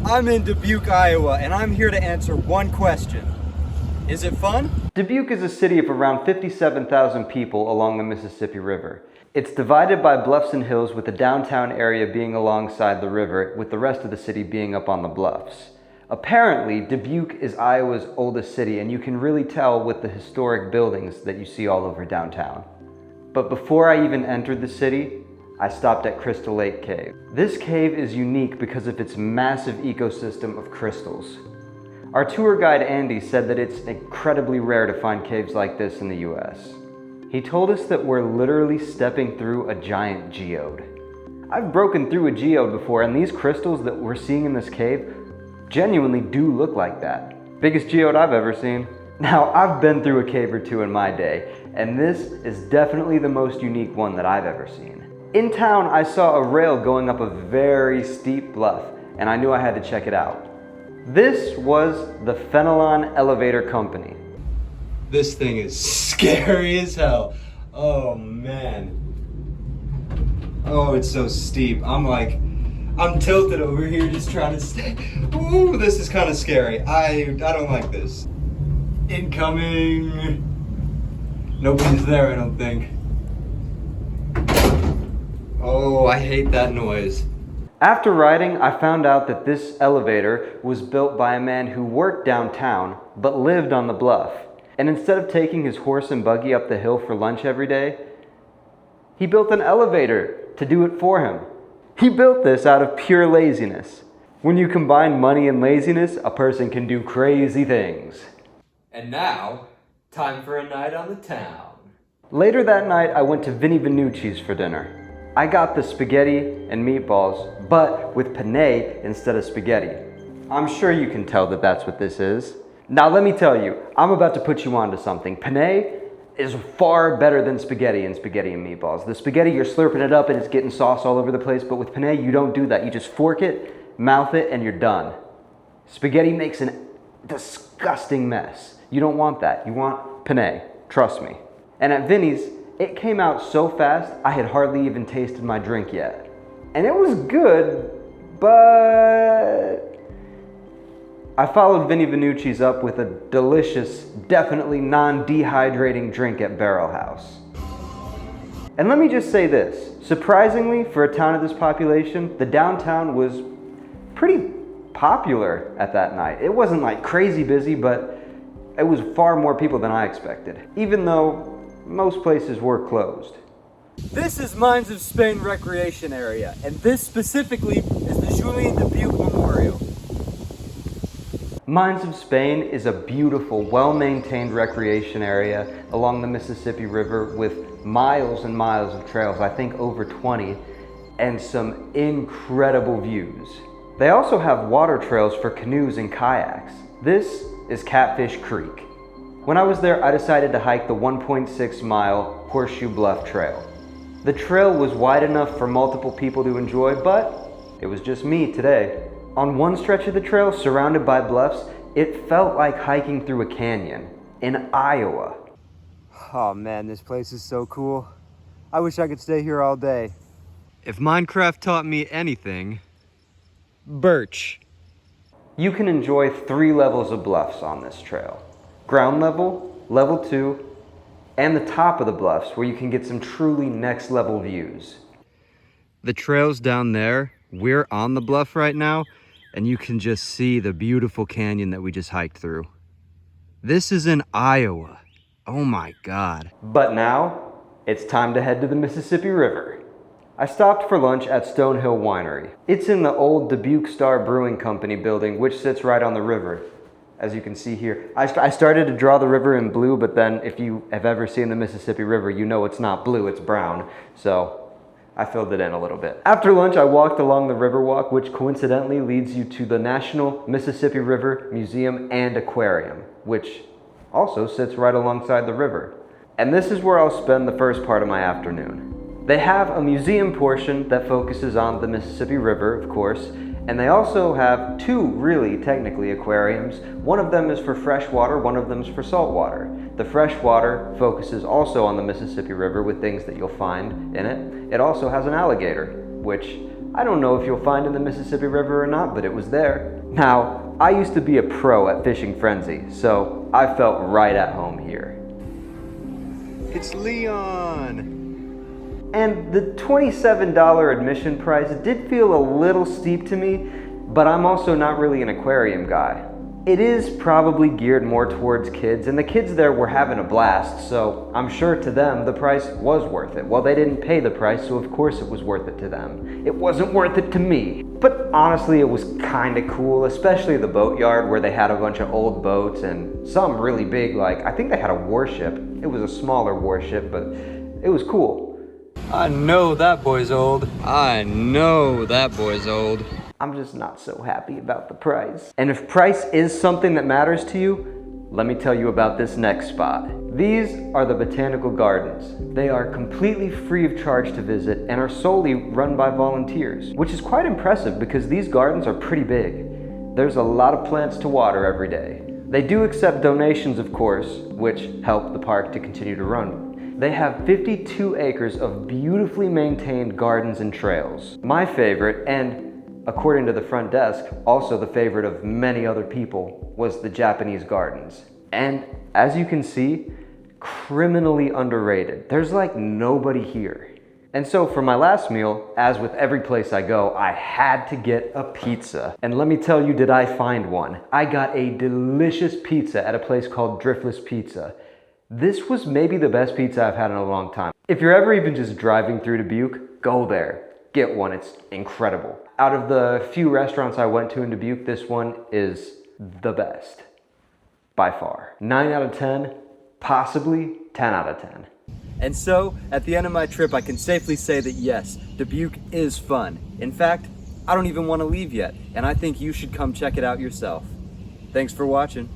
I'm in Dubuque, Iowa, and I'm here to answer one question. Is it fun? Dubuque is a city of around 57,000 people along the Mississippi River. It's divided by bluffs and hills, with the downtown area being alongside the river, with the rest of the city being up on the bluffs. Apparently, Dubuque is Iowa's oldest city, and you can really tell with the historic buildings that you see all over downtown. But before I even entered the city, I stopped at Crystal Lake Cave. This cave is unique because of its massive ecosystem of crystals. Our tour guide Andy said that it's incredibly rare to find caves like this in the US. He told us that we're literally stepping through a giant geode. I've broken through a geode before, and these crystals that we're seeing in this cave genuinely do look like that. Biggest geode I've ever seen. Now, I've been through a cave or two in my day, and this is definitely the most unique one that I've ever seen. In town, I saw a rail going up a very steep bluff, and I knew I had to check it out. This was the Fenelon Elevator Company. This thing is scary as hell. Oh man. Oh, it's so steep. I'm tilted over here just trying to stay. Ooh, this is kind of scary. I don't like this. Incoming. Nobody's there, I don't think. Oh, I hate that noise. After riding, I found out that this elevator was built by a man who worked downtown but lived on the bluff. And instead of taking his horse and buggy up the hill for lunch every day, he built an elevator to do it for him. He built this out of pure laziness. When you combine money and laziness, a person can do crazy things. And now, time for a night on the town. Later that night, I went to Vinnie Venucci's for dinner. I got the spaghetti and meatballs, but with penne instead of spaghetti. I'm sure you can tell that that's what this is. Now let me tell you, I'm about to put you onto something. Penne is far better than spaghetti and meatballs. The spaghetti, you're slurping it up and it's getting sauce all over the place, but with penne, you don't do that. You just fork it, mouth it, and you're done. Spaghetti makes a disgusting mess. You don't want that. You want penne, trust me. And at Vinnie's, it came out so fast, I had hardly even tasted my drink yet. And it was good, but I followed Vinnie Venucci's up with a delicious, definitely non-dehydrating drink at Barrel House. And let me just say this, surprisingly, for a town of this population, the downtown was pretty popular at that night. It wasn't like crazy busy, but it was far more people than I expected, even though most places were closed. This is Mines of Spain Recreation Area, and this specifically is the Julien Dubuque Memorial. Mines of Spain is a beautiful, well-maintained recreation area along the Mississippi River with miles and miles of trails, I think over 20, and some incredible views. They also have water trails for canoes and kayaks. This is Catfish Creek. When I was there, I decided to hike the 1.6 mile Horseshoe Bluff Trail. The trail was wide enough for multiple people to enjoy, but it was just me today. On one stretch of the trail, surrounded by bluffs, it felt like hiking through a canyon in Iowa. Oh man, this place is so cool. I wish I could stay here all day. If Minecraft taught me anything, birch. You can enjoy 3 levels of bluffs on this trail. Ground level, level 2, and the top of the bluffs where you can get some truly next level views. The trail's down there, we're on the bluff right now, and you can just see the beautiful canyon that we just hiked through. This is in Iowa. Oh my God. But now, it's time to head to the Mississippi River. I stopped for lunch at Stonehill Winery. It's in the old Dubuque Star Brewing Company building, which sits right on the river. As you can see here, I started to draw the river in blue, but then if you have ever seen the Mississippi River, you know it's not blue, it's brown. So I filled it in a little bit. After lunch, I walked along the Riverwalk, which coincidentally leads you to the National Mississippi River Museum and Aquarium, which also sits right alongside the river. And this is where I'll spend the first part of my afternoon. They have a museum portion that focuses on the Mississippi River, of course, and they also have 2 really technically aquariums. One of them is for fresh water, one of them is for salt water. The fresh water focuses also on the Mississippi River with things that you'll find in it. It also has an alligator, which I don't know if you'll find in the Mississippi River or not, but it was there. Now, I used to be a pro at Fishing Frenzy, so I felt right at home here. It's Leon! And the $27 admission price did feel a little steep to me, but I'm also not really an aquarium guy. It is probably geared more towards kids, and the kids there were having a blast, so I'm sure to them the price was worth it. Well, they didn't pay the price, so of course it was worth it to them. It wasn't worth it to me. But honestly, it was kinda cool, especially the boatyard where they had a bunch of old boats and some really big, like, I think they had a warship. It was a smaller warship, but it was cool. I know that boy's old. I know that boy's old. I'm just not so happy about the price. And if price is something that matters to you, let me tell you about this next spot. These are the Botanical Gardens. They are completely free of charge to visit and are solely run by volunteers, which is quite impressive because these gardens are pretty big. There's a lot of plants to water every day. They do accept donations, of course, which help the park to continue to run. They have 52 acres of beautifully maintained gardens and trails. My favorite, and according to the front desk, also the favorite of many other people, was the Japanese gardens. And as you can see, criminally underrated. There's like nobody here. And so for my last meal, as with every place I go, I had to get a pizza. And let me tell you, did I find one. I got a delicious pizza at a place called Driftless Pizza. This was maybe the best pizza I've had in a long time. If you're ever even just driving through Dubuque, go there. Get one, it's incredible. Out of the few restaurants I went to in Dubuque, this one is the best, by far. 9 out of 10, possibly 10 out of 10. And so, at the end of my trip, I can safely say that yes, Dubuque is fun. In fact, I don't even want to leave yet, and I think you should come check it out yourself. Thanks for watching.